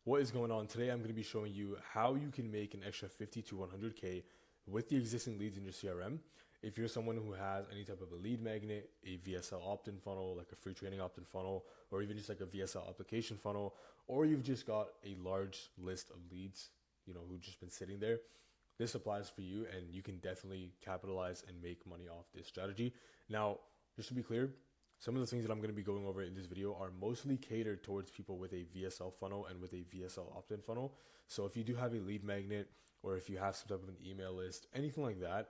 What is going on? Today I'm going to be showing you how you can make an extra 50 to 100K with the existing leads in your CRM. If you're someone who has any type of a lead magnet, a VSL opt-in funnel, like a free training opt-in funnel, or even just like a VSL application funnel, or you've just got a large list of leads, who've just been sitting there, this applies for you and you can definitely capitalize and make money off this strategy. Now, just to be clear, some of the things that I'm going to be going over in this video are mostly catered towards people with a VSL funnel and with a VSL opt-in funnel. So if you do have a lead magnet or if you have some type of an email list, anything like that,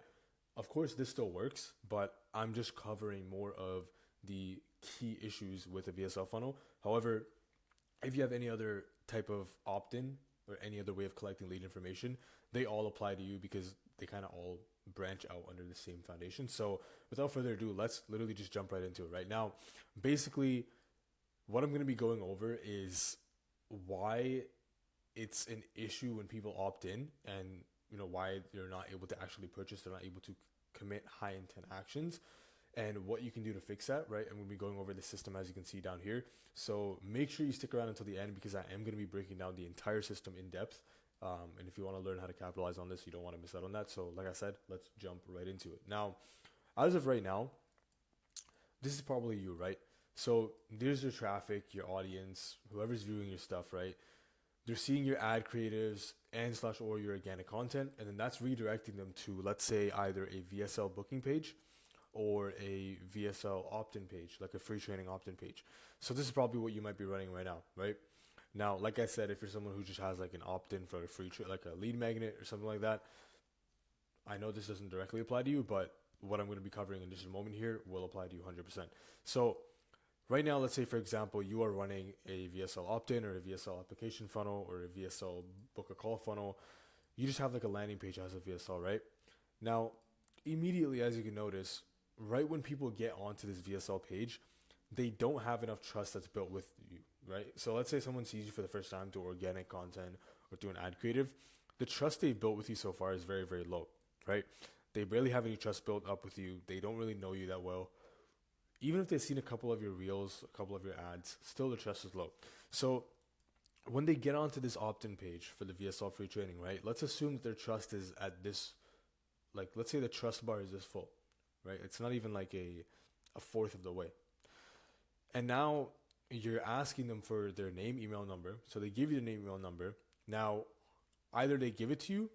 of course this still works, but I'm just covering more of the key issues with a VSL funnel. However, if you have any other type of opt-in or any other way of collecting lead information, they all apply to you because they kind of all branch out under the same foundation. So without further ado, let's literally just jump right into it right now. Basically, what I'm going to be going over is why it's an issue when people opt in and why they're not able to actually purchase, they're not able to commit high intent actions, and what you can do to fix that, right? I'm going to be going over the system as you can see down here. So make sure you stick around until the end because I am going to be breaking down the entire system in depth. And if you want to learn how to capitalize on this, you don't want to miss out on that. So like I said, let's jump right into it. Now, as of right now, this is probably you, right? So there's your traffic, your audience, whoever's viewing your stuff, right? They're seeing your ad creatives and slash or your organic content, and then that's redirecting them to, let's say, either a VSL booking page or a VSL opt-in page, like a free training opt-in page. So this is probably what you might be running right now, right? Now, like I said, if you're someone who just has like an opt-in for a free, like a lead magnet or something like that, I know this doesn't directly apply to you, but what I'm going to be covering in just a moment here will apply to you 100%. So right now, let's say, for example, you are running a VSL opt-in or a VSL application funnel or a VSL book a call funnel. You just have like a landing page that has a VSL, right? Now, immediately, as you can notice, right when people get onto this VSL page, they don't have enough trust that's built with you, right? So let's say someone sees you for the first time through organic content or through an ad creative. The trust they've built with you so far is very, very low, right? They barely have any trust built up with you. They don't really know you that well. Even if they've seen a couple of your reels, a couple of your ads, still the trust is low. So when they get onto this opt-in page for the VSL free training, right? Let's assume that their trust is at this, like, let's say the trust bar is this full, right? It's not even like a fourth of the way. And now you're asking them for their name, email, number. So they give you the name, email, number. Now, either they give it to you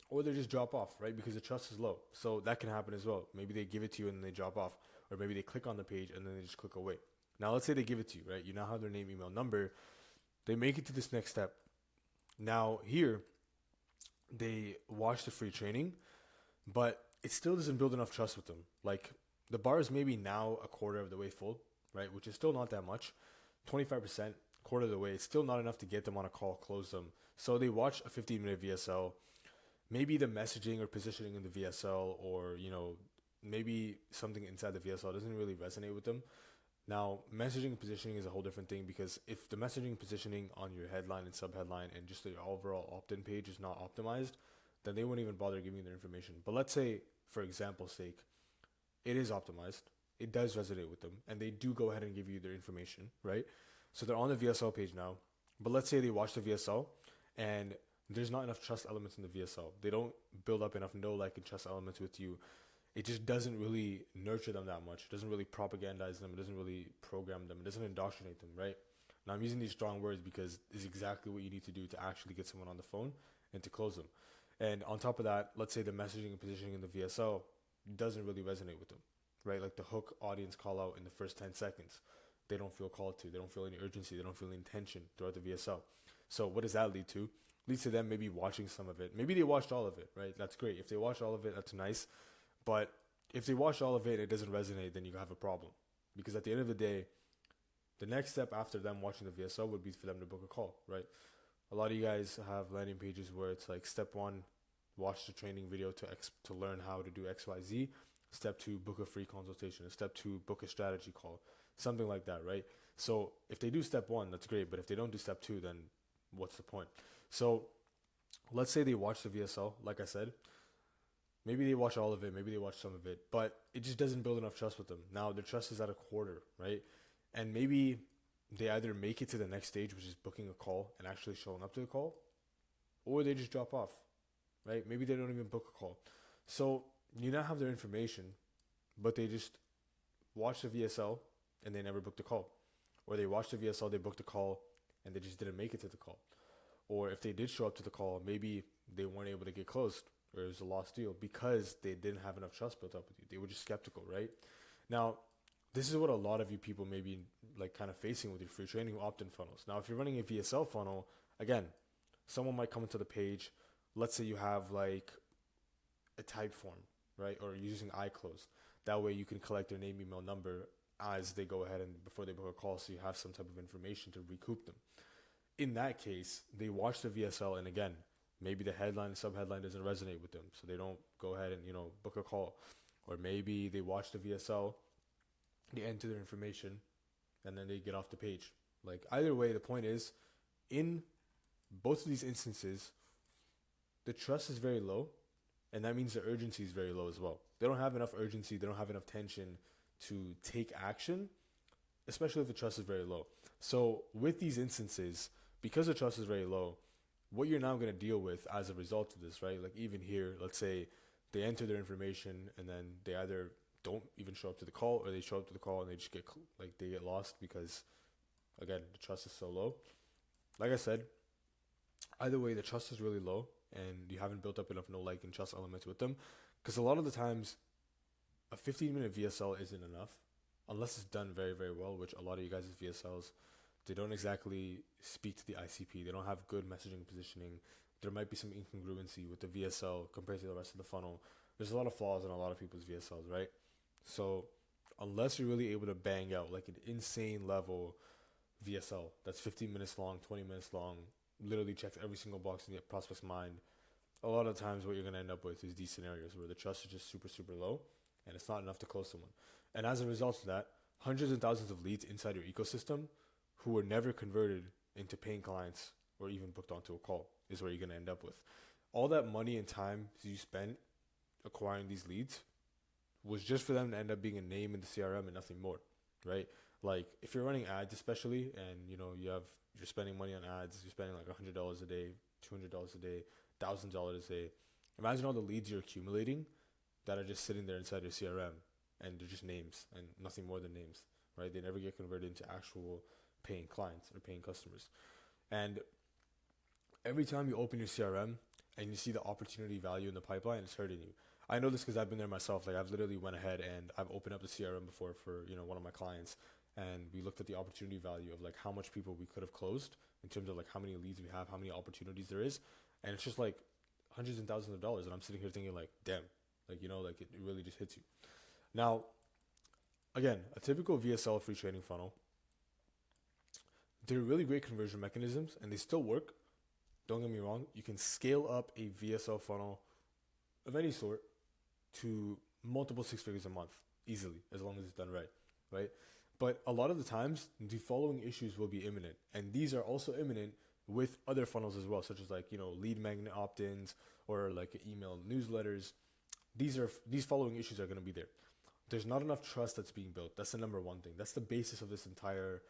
or they just drop off, right? Because the trust is low. So that can happen as well. Maybe they give it to you and they drop off. Or maybe they click on the page and then they just click away. Now, let's say they give it to you, right? You now have their name, email, number. They make it to this next step. Now, here, they watch the free training, but it still doesn't build enough trust with them. Like, the bar is maybe now a quarter of the way full, right? Which is still not that much. 25%, quarter of the way. It's still not enough to get them on a call, close them. So they watch a 15-minute VSL. Maybe the messaging or positioning in the VSL or, maybe something inside the VSL doesn't really resonate with them. Now, messaging and positioning is a whole different thing because if the messaging and positioning on your headline and subheadline and just the overall opt-in page is not optimized, then they wouldn't even bother giving you their information. But let's say, for example's sake, it is optimized, it does resonate with them, and they do go ahead and give you their information, right? So they're on the VSL page now, but let's say they watch the VSL and there's not enough trust elements in the VSL. They don't build up enough know, like, and trust elements with you. It just doesn't really nurture them that much. It doesn't really propagandize them. It doesn't really program them. It doesn't indoctrinate them, right? Now, I'm using these strong words because it's exactly what you need to do to actually get someone on the phone and to close them. And on top of that, let's say the messaging and positioning in the VSL doesn't really resonate with them, right? Like the hook audience call out in the first 10 seconds. They don't feel called to. They don't feel any urgency. They don't feel any intention throughout the VSL. So what does that lead to? Leads to them maybe watching some of it. Maybe they watched all of it, right? That's great. If they watched all of it, that's nice. But if they watched all of it and it doesn't resonate, then you have a problem. Because at the end of the day, the next step after them watching the VSL would be for them to book a call, right? A lot of you guys have landing pages where it's like step one, watch the training video to learn how to do XYZ. Step two, book a free consultation. Step two, book a strategy call. Something like that, right? So if they do step one, that's great. But if they don't do step two, then what's the point? So let's say they watch the VSL, like I said. Maybe they watch all of it, maybe they watch some of it, but it just doesn't build enough trust with them. Now their trust is at a quarter, right? And maybe they either make it to the next stage, which is booking a call and actually showing up to the call, or they just drop off, right? Maybe they don't even book a call. So you now have their information, but they just watched the VSL and they never booked a call. Or they watched the VSL, they booked a call, and they just didn't make it to the call. Or if they did show up to the call, maybe they weren't able to get closed, or it was a lost deal because they didn't have enough trust built up with you. They were just skeptical, right? Now, this is what a lot of you people may be like kind of facing with your free training opt-in funnels. Now, if you're running a VSL funnel, again, someone might come into the page. Let's say you have like a type form, right? Or you're using iClose. That way you can collect their name, email, number as they go ahead and before they book a call, so you have some type of information to recoup them. In that case, they watch the VSL, and again, maybe the headline and subheadline doesn't resonate with them, so they don't go ahead and book a call. Or maybe they watch the VSL, they enter their information, and then they get off the page. Like either way, the point is, in both of these instances, the trust is very low, and that means the urgency is very low as well. They don't have enough urgency, they don't have enough tension to take action, especially if the trust is very low. So with these instances, because the trust is very low, what you're now going to deal with as a result of this, right? Like even here, let's say they enter their information and then they either don't even show up to the call, or they show up to the call and they just get they get lost because, again, the trust is so low. Like I said, either way, the trust is really low and you haven't built up enough no like and trust elements with them, because a lot of the times a 15-minute VSL isn't enough unless it's done very, very well, which a lot of you guys' VSLs, they don't exactly speak to the ICP. They don't have good messaging positioning. There might be some incongruency with the VSL compared to the rest of the funnel. There's a lot of flaws in a lot of people's VSLs, right? So unless you're really able to bang out like an insane level VSL that's 15 minutes long, 20 minutes long, literally checks every single box in the prospect's mind, a lot of times what you're going to end up with is these scenarios where the trust is just super, super low and it's not enough to close someone. And as a result of that, hundreds and thousands of leads inside your ecosystem who were never converted into paying clients or even booked onto a call is where you're going to end up with. All that money and time you spent acquiring these leads was just for them to end up being a name in the CRM and nothing more, right? Like if you're running ads especially, and you're spending money on ads, you're spending like $100 a day, $200 a day, $1,000 a day. Imagine all the leads you're accumulating that are just sitting there inside your CRM and they're just names and nothing more than names, right? They never get converted into actual paying clients or paying customers. And every time you open your CRM and you see the opportunity value in the pipeline, it's hurting you. I know this because I've been there myself. Like I've literally went ahead and I've opened up the CRM before for one of my clients, and we looked at the opportunity value of like how much people we could have closed in terms of like how many leads we have, how many opportunities there is, and it's just like hundreds and thousands of dollars. And I'm sitting here thinking like, damn, like like it really just hits you. Now, again, a typical VSL free training funnel, they're really great conversion mechanisms and they still work. Don't get me wrong. You can scale up a VSL funnel of any sort to multiple six figures a month easily, as long as it's done right? But a lot of the times, the following issues will be imminent. And these are also imminent with other funnels as well, such as like, lead magnet opt-ins or like email newsletters. These following issues are going to be there. There's not enough trust that's being built. That's the number one thing. That's the basis of this entire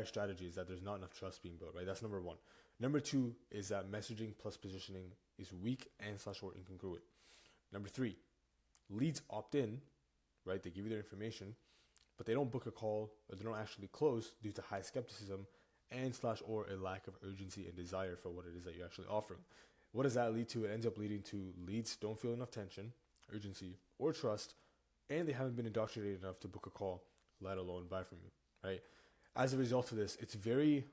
strategy, is that there's not enough trust being built, right? That's number one. Number two is that messaging plus positioning is weak and / or incongruent. Number three, leads opt in, right? They give you their information, but they don't book a call or they don't actually close due to high skepticism and / or a lack of urgency and desire for what it is that you're actually offering. What does that lead to? It ends up leading to leads don't feel enough tension, urgency, or trust, and they haven't been indoctrinated enough to book a call, let alone buy from you, right? As a result of this, it's very,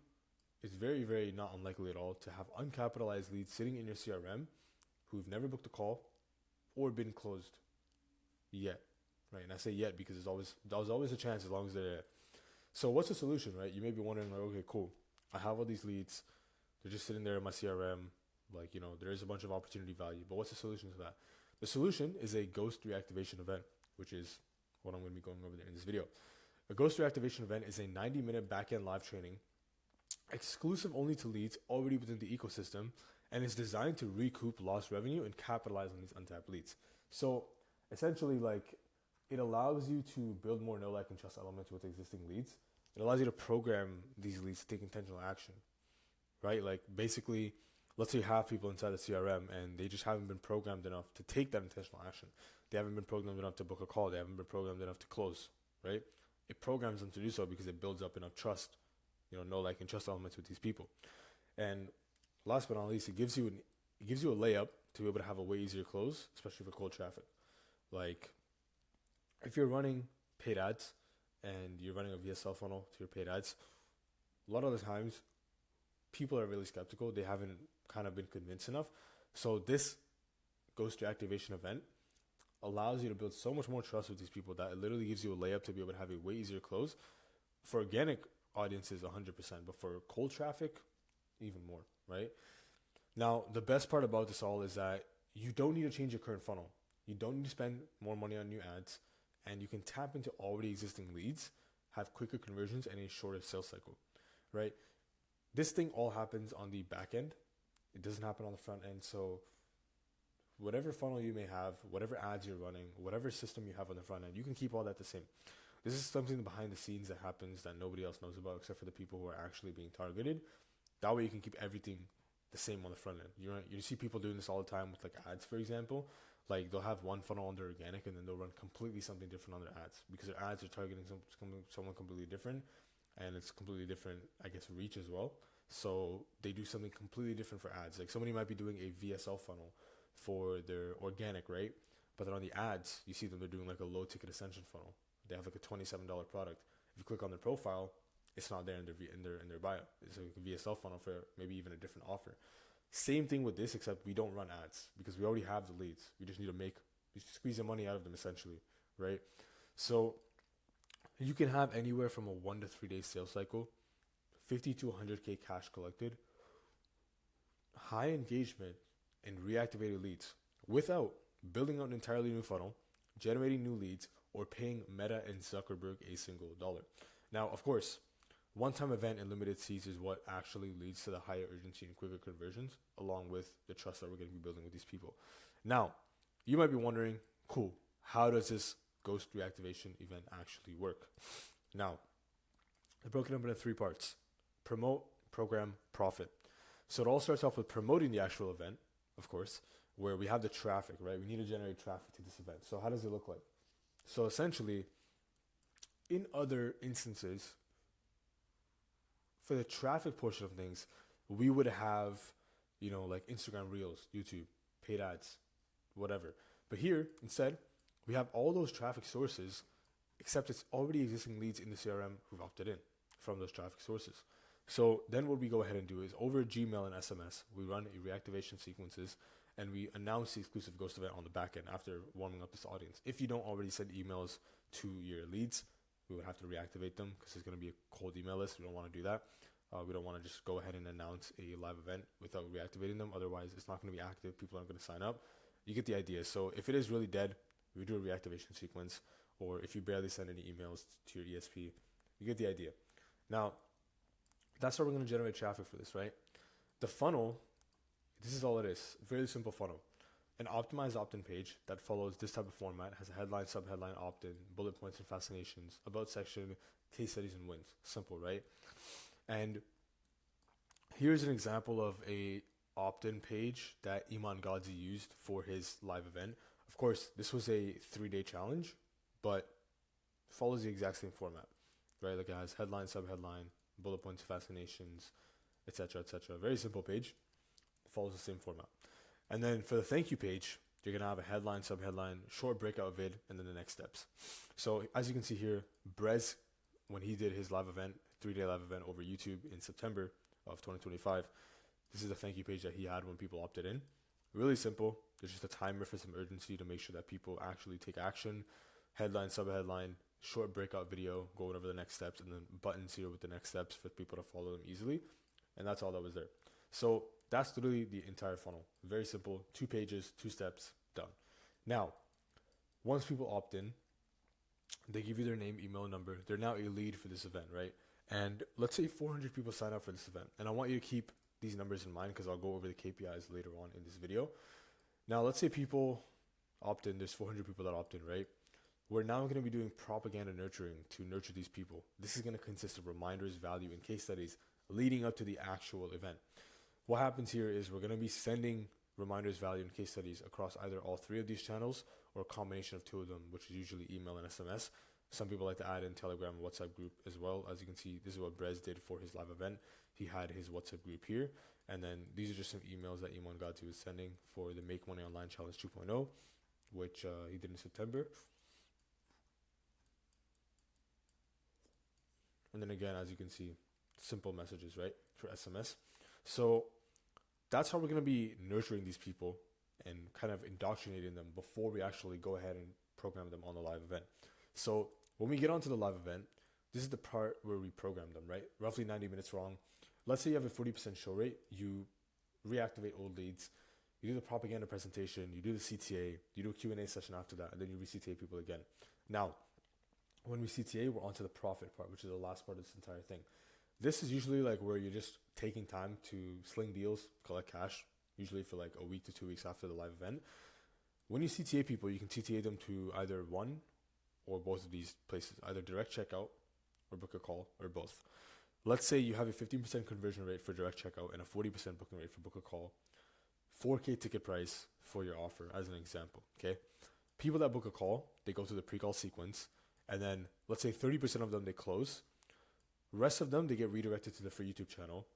very not unlikely at all to have uncapitalized leads sitting in your CRM who've never booked a call or been closed yet, right? And I say yet because there's always a chance as long as they're there. So what's the solution, right? You may be wondering like, okay, cool. I have all these leads. They're just sitting there in my CRM. Like, there is a bunch of opportunity value, but what's the solution to that? The solution is a ghost reactivation event, which is what I'm going to be going over there in this video. A ghost reactivation event is a 90-minute back-end live training exclusive only to leads already within the ecosystem, and is designed to recoup lost revenue and capitalize on these untapped leads. So essentially, like, it allows you to build more know, like, and trust elements with existing leads, It allows you to program these leads to take intentional action, right? Like basically, let's say you have people inside the CRM and they just haven't been programmed enough to take that intentional action. They haven't been programmed enough to book a call. They haven't been programmed enough to close, right? It programs them to do so because it builds up enough trust, know, like, and trust elements with these people. And last but not least, it gives you a layup to be able to have a way easier close, especially for cold traffic. Like if you're running paid ads and you're running a VSL funnel to your paid ads, a lot of the times people are really skeptical. They haven't kind of been convinced enough. So this ghost reactivation event allows you to build so much more trust with these people that it literally gives you a layup to be able to have a way easier close. For organic audiences, 100%, but for cold traffic, even more, right? Now, the best part about this all is that you don't need to change your current funnel. You don't need to spend more money on new ads, and you can tap into already existing leads, have quicker conversions, and a shorter sales cycle, right? This thing all happens on the back end. It doesn't happen on the front end. So whatever funnel you may have, whatever ads you're running, whatever system you have on the front end, you can keep all that the same. This is something behind the scenes that happens that nobody else knows about except for the people who are actually being targeted. That way you can keep everything the same on the front end. You see people doing this all the time with like ads, for example. Like they'll have one funnel on their organic and then they'll run completely something different on their ads because their ads are targeting someone completely different, and it's completely different, I guess, reach as well. So they do something completely different for ads. Like somebody might be doing a VSL funnel for their organic, right? But then on the ads, you see them, they're doing like a low ticket ascension funnel. They have like a $27 product. If you click on their profile, it's not there in their bio. It's like a VSL funnel for maybe even a different offer. Same thing with this, except we don't run ads because we already have the leads. We just need to squeeze the money out of them essentially, right? So you can have anywhere from a 1 to 3 day sales cycle, 50 to 100K cash collected, high engagement, and reactivated leads without building out an entirely new funnel, generating new leads, or paying Meta and Zuckerberg a single dollar. Now, of course, one-time event and limited seats is what actually leads to the higher urgency and quicker conversions, along with the trust that we're going to be building with these people. Now, you might be wondering, cool, how does this ghost reactivation event actually work? Now, I broke it up into 3 parts: promote, program, profit. So it all starts off with promoting the actual event, of course, where we have the traffic, right? We need to generate traffic to this event. So how does it look like? So essentially, in other instances, for the traffic portion of things, we would have, like Instagram Reels, YouTube, paid ads, whatever. But here, instead, we have all those traffic sources, except it's already existing leads in the CRM who've opted in from those traffic sources. So then what we go ahead and do is over Gmail and SMS, we run a reactivation sequences and we announce the exclusive ghost event on the back end after warming up this audience. If you don't already send emails to your leads, we would have to reactivate them because it's going to be a cold email list. We don't want to do that. We don't want to just go ahead and announce a live event without reactivating them. Otherwise, it's not going to be active. People aren't going to sign up. You get the idea. So if it is really dead, we do a reactivation sequence. Or if you barely send any emails to your ESP, you get the idea. Now, that's how we're going to generate traffic for this, right? The funnel, this is all it is. Very simple funnel. An optimized opt-in page that follows this type of format has a headline, sub-headline, opt-in, bullet points and fascinations, about section, case studies and wins. Simple, right? And here's an example of a opt-in page that Iman Ghazi used for his live event. Of course, this was a 3-day challenge, but follows the exact same format, right? Like it has headline, sub-headline, bullet points, fascinations, etc., etc. Very simple page. Follows the same format. And then for the thank you page, you're going to have a headline, sub-headline, short breakout vid, and then the next steps. So as you can see here, Brez, when he did his live event, 3-day live event over YouTube in September of 2025, this is the thank you page that he had when people opted in. Really simple. There's just a timer for some urgency to make sure that people actually take action. Headline, sub-headline, short breakout video, going over the next steps, and then buttons here with the next steps for people to follow them easily. And that's all that was there. So that's literally the entire funnel. Very simple. 2 pages, 2 steps, done. Now, once people opt in, they give you their name, email, number. They're now a lead for this event, right? And let's say 400 people sign up for this event. And I want you to keep these numbers in mind because I'll go over the KPIs later on in this video. Now, let's say people opt in. There's 400 people that opt in, right? We're now going to be doing propaganda nurturing to nurture these people. This is going to consist of reminders, value, and case studies leading up to the actual event. What happens here is we're going to be sending reminders, value, and case studies across either all three of these channels or a combination of two of them, which is usually email and SMS. Some people like to add in Telegram and WhatsApp group as well. As you can see, this is what Brez did for his live event. He had his WhatsApp group here. And then these are just some emails that Iman Gadzhi was sending for the Make Money Online Challenge 2.0, which he did in September. And then again, as you can see, simple messages, right, for SMS. So that's how we're going to be nurturing these people and kind of indoctrinating them before we actually go ahead and program them on the live event. So when we get onto the live event, this is the part where we program them, right? Roughly 90 minutes long. Let's say you have a 40% show rate. You reactivate old leads. You do the propaganda presentation. You do the CTA. You do a Q&A session after that. And then you re-CTA people again. Now, when we CTA, we're onto the profit part, which is the last part of this entire thing. This is usually like where you're just taking time to sling deals, collect cash, usually for like a week to 2 weeks after the live event. When you CTA people, you can CTA them to either one or both of these places, either direct checkout or book a call or both. Let's say you have a 15% conversion rate for direct checkout and a 40% booking rate for book a call. 4K ticket price for your offer as an example, okay? People that book a call, they go through the pre-call sequence, and then let's say 30% of them they close. Rest of them, they get redirected to the free YouTube channel.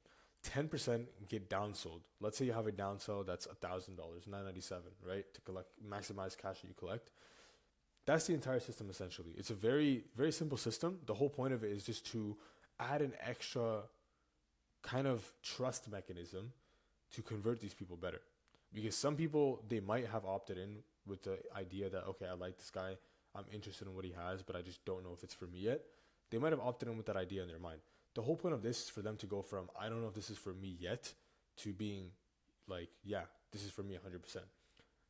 10% get downsold. Let's say you have a downsell that's $1,000, $997, right? To collect, maximize cash that you collect. That's the entire system essentially. It's a very, very simple system. The whole point of it is just to add an extra kind of trust mechanism to convert these people better. Because some people, they might have opted in with the idea that, okay, I like this guy, I'm interested in what he has, but I just don't know if it's for me yet. They might have opted in with that idea in their mind. The whole point of this is for them to go from, I don't know if this is for me yet, to being like, yeah, this is for me 100%.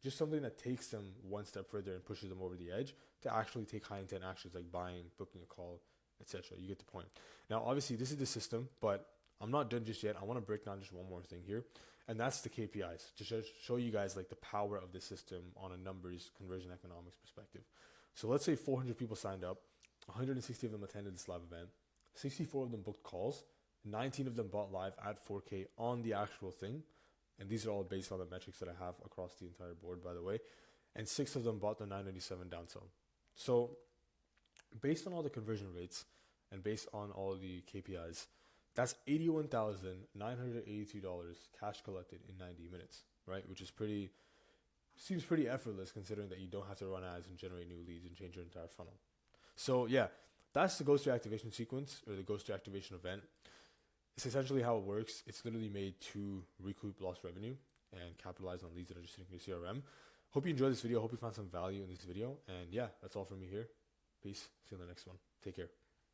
Just something that takes them one step further and pushes them over the edge to actually take high intent actions like buying, booking a call, etc. You get the point. Now, obviously, this is the system, but I'm not done just yet. I want to break down just one more thing here, and that's the KPIs to show you guys like the power of the system on a numbers conversion economics perspective. So let's say 400 people signed up, 160 of them attended this live event, 64 of them booked calls, 19 of them bought live at 4K on the actual thing. And these are all based on the metrics that I have across the entire board, by the way. And 6 of them bought the 997 downsell. So based on all the conversion rates and based on all the KPIs, that's $81,982 cash collected in 90 minutes, right? Which is seems pretty effortless considering that you don't have to run ads and generate new leads and change your entire funnel. So yeah, that's the ghost reactivation sequence or the ghost reactivation event. It's essentially how it works. It's literally made to recoup lost revenue and capitalize on leads that are just sitting in your CRM. Hope you enjoyed this video. Hope you found some value in this video. And yeah, that's all from me here. Peace. See you in the next one. Take care.